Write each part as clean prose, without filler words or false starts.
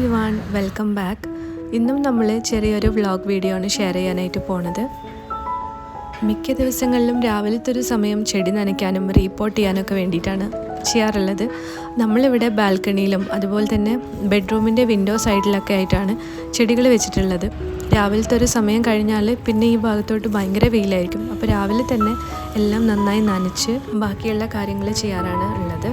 Everyone, welcome back. ഇന്നും നമ്മൾ ചെറിയൊരു വ്ളോഗ് വീഡിയോ ആണ് ഷെയർ ചെയ്യാനായിട്ട് പോണത്. മിക്ക ദിവസങ്ങളിലും രാവിലത്തെ ഒരു സമയം ചെടി നനയ്ക്കാനും റീപോർട്ട് ചെയ്യാനൊക്കെ വേണ്ടിയിട്ടാണ് ചെയ്യാറുള്ളത്. നമ്മളിവിടെ ബാൽക്കണിയിലും അതുപോലെ തന്നെ ബെഡ്റൂമിൻ്റെ വിൻഡോ സൈഡിലൊക്കെ ആയിട്ടാണ് ചെടികൾ വെച്ചിട്ടുള്ളത്. രാവിലത്തെ ഒരു സമയം കഴിഞ്ഞാൽ പിന്നെ ഈ ഭാഗത്തോട്ട് ഭയങ്കര വെയിലായിരിക്കും. അപ്പോൾ രാവിലെ തന്നെ എല്ലാം നന്നായി നനച്ച് ബാക്കിയുള്ള കാര്യങ്ങൾ ചെയ്യാറാണ് ഉള്ളത്.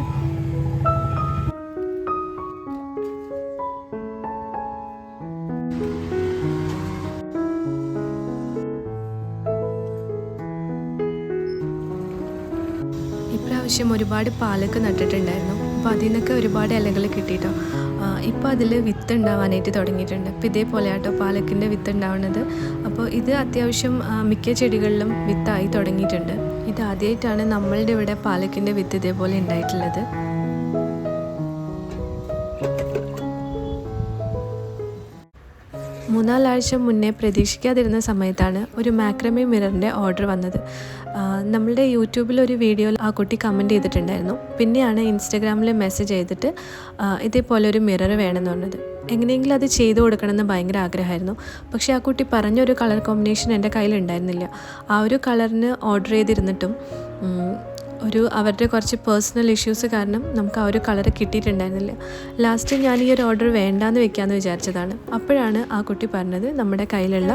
ഇപ്രാവശ്യം ഒരുപാട് പാലൊക്കെ നട്ടിട്ടുണ്ടായിരുന്നു. അപ്പോൾ അതിൽ നിന്നൊക്കെ ഒരുപാട് ഇലകൾ കിട്ടിയിട്ടോ. ഇപ്പോൾ അതിൽ വിത്ത് ഉണ്ടാവാനായിട്ട് തുടങ്ങിയിട്ടുണ്ട്. അപ്പോൾ ഇതേപോലെ ആട്ടോ പാലക്കിൻ്റെ വിത്ത് ഉണ്ടാവുന്നത്. അപ്പോൾ ഇത് അത്യാവശ്യം മിക്ക ചെടികളിലും വിത്തായി തുടങ്ങിയിട്ടുണ്ട്. ഇത് ആദ്യമായിട്ടാണ് നമ്മളുടെ ഇവിടെ പാലക്കിൻ്റെ വിത്ത് ഇതേപോലെ ഉണ്ടായിട്ടുള്ളത്. മൂന്നാലാഴ്ച മുന്നേ പ്രതീക്ഷിക്കാതിരുന്ന സമയത്താണ് ഒരു മാക്രമേ മിററിൻ്റെ ഓർഡർ വന്നത്. നമ്മളുടെ യൂട്യൂബിലൊരു വീഡിയോയിൽ ആ കുട്ടി കമൻറ്റ് ചെയ്തിട്ടുണ്ടായിരുന്നു. പിന്നെയാണ് ഇൻസ്റ്റഗ്രാമിൽ മെസ്സേജ് ചെയ്തിട്ട് ഇതേപോലെ ഒരു മിറർ വേണമെന്ന് പറഞ്ഞത്. എങ്ങനെയെങ്കിലും അത് ചെയ്തു കൊടുക്കണമെന്ന് ഭയങ്കര ആഗ്രഹമായിരുന്നു. പക്ഷേ ആ കുട്ടി പറഞ്ഞൊരു കളർ കോമ്പിനേഷൻ എൻ്റെ കയ്യിലുണ്ടായിരുന്നില്ല. ആ ഒരു കളറിന് ഓർഡർ ചെയ്തിരുന്നിട്ടും അവരുടെ കുറച്ച് പേഴ്സണൽ ഇഷ്യൂസ് കാരണം നമുക്ക് ആ ഒരു കളർ കിട്ടിയിട്ടുണ്ടായിരുന്നില്ല. ലാസ്റ്റ് ഞാൻ ഈ ഒരു ഓർഡർ വേണ്ടാന്ന് വെക്കാമെന്ന് വിചാരിച്ചതാണ്. അപ്പോഴാണ് ആ കുട്ടി പറഞ്ഞത് നമ്മുടെ കയ്യിലുള്ള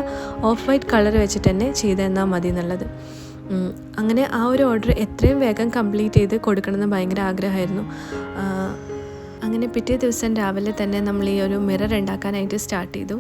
ഓഫ് വൈറ്റ് കളർ വെച്ചിട്ട് തന്നെ ചെയ്തെന്നാൽ മതി എന്നുള്ളത്. അങ്ങനെ ആ ഒരു ഓർഡർ എത്രയും വേഗം കംപ്ലീറ്റ് ചെയ്ത് കൊടുക്കണമെന്ന് ഭയങ്കര ആഗ്രഹമായിരുന്നു. അങ്ങനെ പിറ്റേ ദിവസം രാവിലെ തന്നെ നമ്മൾ ഈ ഒരു മിറർ ഉണ്ടാക്കാനായിട്ട് സ്റ്റാർട്ട് ചെയ്തു.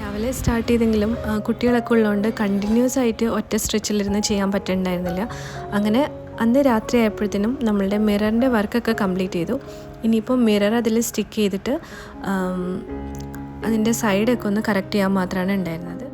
രാവിലെ സ്റ്റാർട്ട് ചെയ്തെങ്കിലും കുട്ടികളൊക്കെ ഉള്ളതുകൊണ്ട് കണ്ടിന്യൂസ് ആയിട്ട് ഒറ്റ സ്ട്രെച്ചിലിരുന്ന് ചെയ്യാൻ പറ്റുന്നുണ്ടായിരുന്നില്ല. അങ്ങനെ അന്ന് രാത്രി ആയപ്പോഴത്തേനും നമ്മളുടെ മിററിൻ്റെ വർക്കൊക്കെ കംപ്ലീറ്റ് ചെയ്തു. ഇനിയിപ്പോൾ മിറർ അതിൽ സ്റ്റിക്ക് ചെയ്തിട്ട് അതിൻ്റെ സൈഡൊക്കെ ഒന്ന് കറക്റ്റ് ചെയ്യാൻ മാത്രമാണ് ഉണ്ടായിരുന്നത്.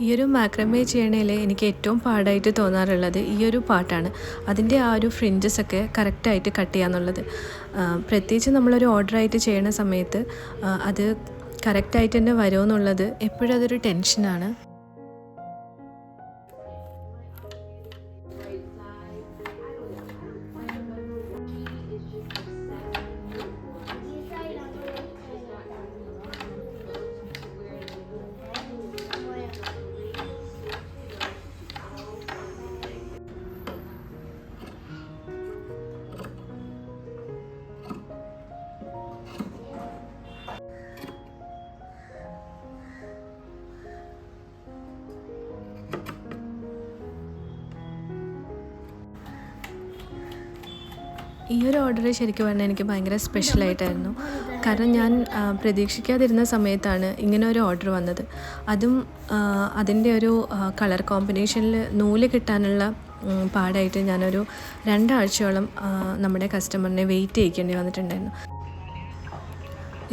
ഈ ഒരു മാക്രമേ ചെയ്യണേൽ എനിക്ക് ഏറ്റവും പാടായിട്ട് തോന്നാറുള്ളത് ഈ ഒരു പാർട്ടാണ്. അതിൻ്റെ ആ ഒരു ഫ്രിഞ്ചസൊക്കെ കറക്റ്റായിട്ട് കട്ട് ചെയ്യാന്നുള്ളത്. പ്രത്യേകിച്ച് നമ്മളൊരു ഓർഡറായിട്ട് ചെയ്യണ സമയത്ത് അത് കറക്റ്റായിട്ട് തന്നെ വരുമോ എന്നുള്ളത് എപ്പോഴും അതൊരു ടെൻഷനാണ്. ഈ ഒരു ഓർഡർ ശരിക്കും പറഞ്ഞാൽ എനിക്ക് ഭയങ്കര സ്പെഷ്യലായിട്ടായിരുന്നു. കാരണം ഞാൻ പ്രതീക്ഷിക്കാതിരുന്ന സമയത്താണ് ഇങ്ങനെ ഒരു ഓർഡർ വന്നത്. അതും അതിൻ്റെ ഒരു കളർ കോമ്പിനേഷനിൽ നൂല് കിട്ടാനുള്ള പാടായിട്ട് ഞാനൊരു 2 ആഴ്ചയോളം നമ്മുടെ കസ്റ്റമറിനെ വെയിറ്റ് ചെയ്യിക്കേണ്ടി വന്നിട്ടുണ്ടായിരുന്നു.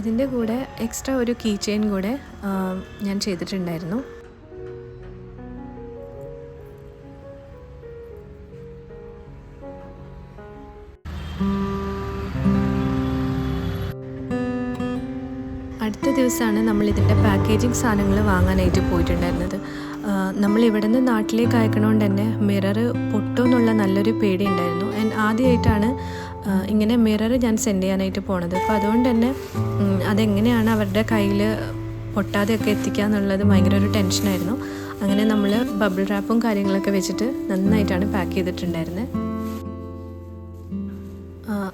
ഇതിൻ്റെ കൂടെ എക്സ്ട്രാ ഒരു കീ ചെയിൻ കൂടെ ഞാൻ ചെയ്തിട്ടുണ്ടായിരുന്നു. അടുത്ത ദിവസമാണ് നമ്മളിതിൻ്റെ പാക്കേജിങ് സാധനങ്ങൾ വാങ്ങാനായിട്ട് പോയിട്ടുണ്ടായിരുന്നത്. നമ്മളിവിടെ നിന്ന് നാട്ടിലേക്ക് അയക്കണോണ്ട് തന്നെ മിറർ പൊട്ടുമെന്നുള്ള നല്ലൊരു പേടി ഉണ്ടായിരുന്നു. ആദ്യമായിട്ടാണ് ഇങ്ങനെ മിറർ ഞാൻ സെൻഡ് ചെയ്യാനായിട്ട് പോണത്. അപ്പോൾ അതുകൊണ്ട് തന്നെ അതെങ്ങനെയാണ് അവരുടെ കയ്യിൽ പൊട്ടാതെയൊക്കെ എത്തിക്കുക എന്നുള്ളത് ഭയങ്കര ഒരു ടെൻഷനായിരുന്നു. അങ്ങനെ നമ്മൾ ബബിൾ റാപ്പും കാര്യങ്ങളൊക്കെ വെച്ചിട്ട് നന്നായിട്ടാണ് പാക്ക് ചെയ്തിട്ടുണ്ടായിരുന്നത്.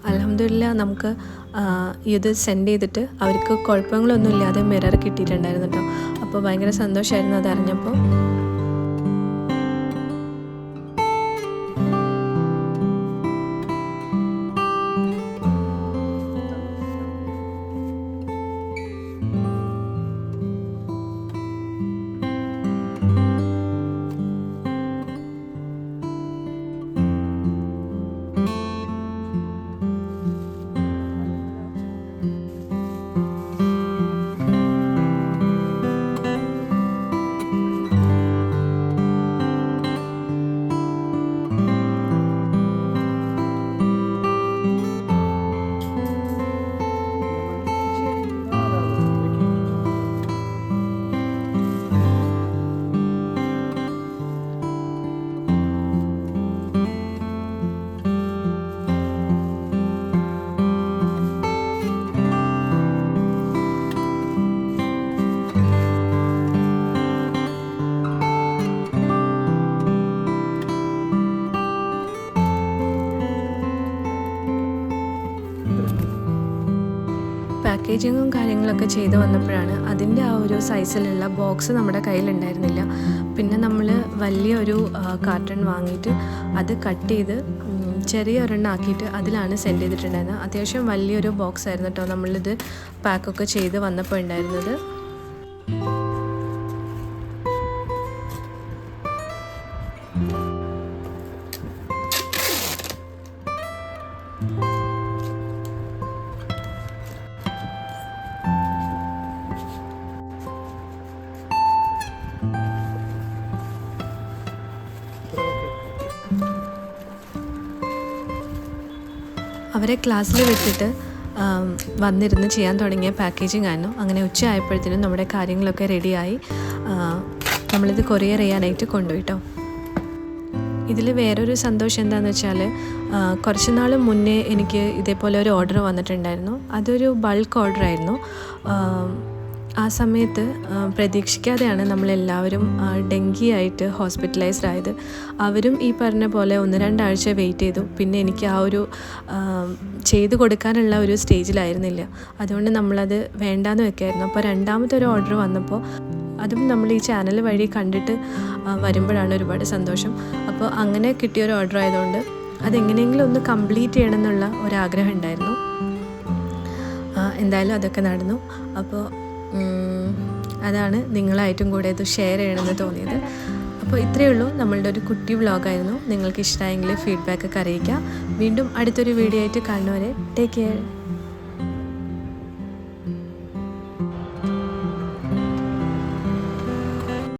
അൽഹംദുലില്ലാ നമുക്ക് ഇത് സെൻഡ് ചെയ്തിട്ട് അവർക്ക് കുഴപ്പങ്ങളൊന്നുമില്ലാതെ മിറർ കിട്ടിയിട്ടുണ്ടായിരുന്നു കേട്ടോ. അപ്പോൾ ഭയങ്കര സന്തോഷമായിരുന്നു അതറിഞ്ഞപ്പോൾ. പാക്കേജിങ്ങും കാര്യങ്ങളൊക്കെ ചെയ്ത് വന്നപ്പോഴാണ് അതിൻ്റെ ആ ഒരു സൈസിലുള്ള ബോക്സ് നമ്മുടെ കയ്യിലുണ്ടായിരുന്നില്ല. പിന്നെ നമ്മൾ വലിയൊരു കാർട്ടൺ വാങ്ങിയിട്ട് അത് കട്ട് ചെയ്ത് ചെറിയ ഒരെണ്ണം ആക്കിയിട്ട് അതിലാണ് സെൻഡ് ചെയ്തിട്ടുണ്ടായിരുന്നത്. അത്യാവശ്യം വലിയൊരു ബോക്സ് ആയിരുന്നു കേട്ടോ നമ്മളിത് പാക്കൊക്കെ ചെയ്ത് വന്നപ്പോൾ ഉണ്ടായിരുന്നത്. അവരെ ക്ലാസ്സിൽ വിട്ടിട്ട് വന്നിരുന്ന് ചെയ്യാൻ തുടങ്ങിയ പാക്കേജിങ് ആയിരുന്നു. അങ്ങനെ ഉച്ച ആയപ്പോഴത്തേനും നമ്മുടെ കാര്യങ്ങളൊക്കെ റെഡിയായി നമ്മളിത് കൊറിയർ ചെയ്യാനായിട്ട് കൊണ്ടുപോയിട്ടോ. ഇതിൽ വേറൊരു സന്തോഷം എന്താണെന്ന് വെച്ചാൽ കുറച്ച് നാൾ മുന്നേ എനിക്ക് ഇതേപോലെ ഒരു ഓർഡർ വന്നിട്ടുണ്ടായിരുന്നു. അതൊരു ബൾക്ക് ഓർഡറായിരുന്നു. ആ സമയത്ത് പ്രതീക്ഷിക്കാതെയാണ് നമ്മളെല്ലാവരും ഡെങ്കി ആയിട്ട് ഹോസ്പിറ്റലൈസ്ഡ് ആയത്. അവരും ഈ പറഞ്ഞ പോലെ 1-2 ആഴ്ച വെയിറ്റ് ചെയ്തു. പിന്നെ എനിക്ക് ആ ഒരു ചെയ്തു കൊടുക്കാനുള്ള ഒരു സ്റ്റേജിലായിരുന്നില്ല. അതുകൊണ്ട് നമ്മളത് വേണ്ടാന്ന് വെക്കായിരുന്നു. അപ്പോൾ രണ്ടാമത്തെ ഒരു ഓർഡർ വന്നപ്പോൾ അതും നമ്മൾ ഈ ചാനൽ വഴി കണ്ടിട്ട് വരുമ്പോഴാണ് ഒരുപാട് സന്തോഷം. അപ്പോൾ അങ്ങനെ കിട്ടിയൊരു ഓർഡർ ആയതുകൊണ്ട് അതെങ്ങനെയെങ്കിലും ഒന്ന് കംപ്ലീറ്റ് ചെയ്യണം എന്നുള്ള ഒരാഗ്രഹം ഉണ്ടായിരുന്നു. എന്തായാലും അതൊക്കെ നടന്നു. അപ്പോൾ അതാണ് നിങ്ങളായിട്ടും കൂടെ ഇത് ഷെയർ ചെയ്യണമെന്ന് തോന്നിയത്. അപ്പോൾ ഇത്രയേ ഉള്ളൂ, നമ്മളുടെ ഒരു കുട്ടി വ്ളോഗായിരുന്നു. നിങ്ങൾക്ക് ഇഷ്ടമായെങ്കിൽ ഫീഡ്ബാക്കൊക്കെ അറിയിക്കുക. വീണ്ടും അടുത്തൊരു വീഡിയോ ആയിട്ട് കാണുന്നവരെ ടേക്ക് കെയർ.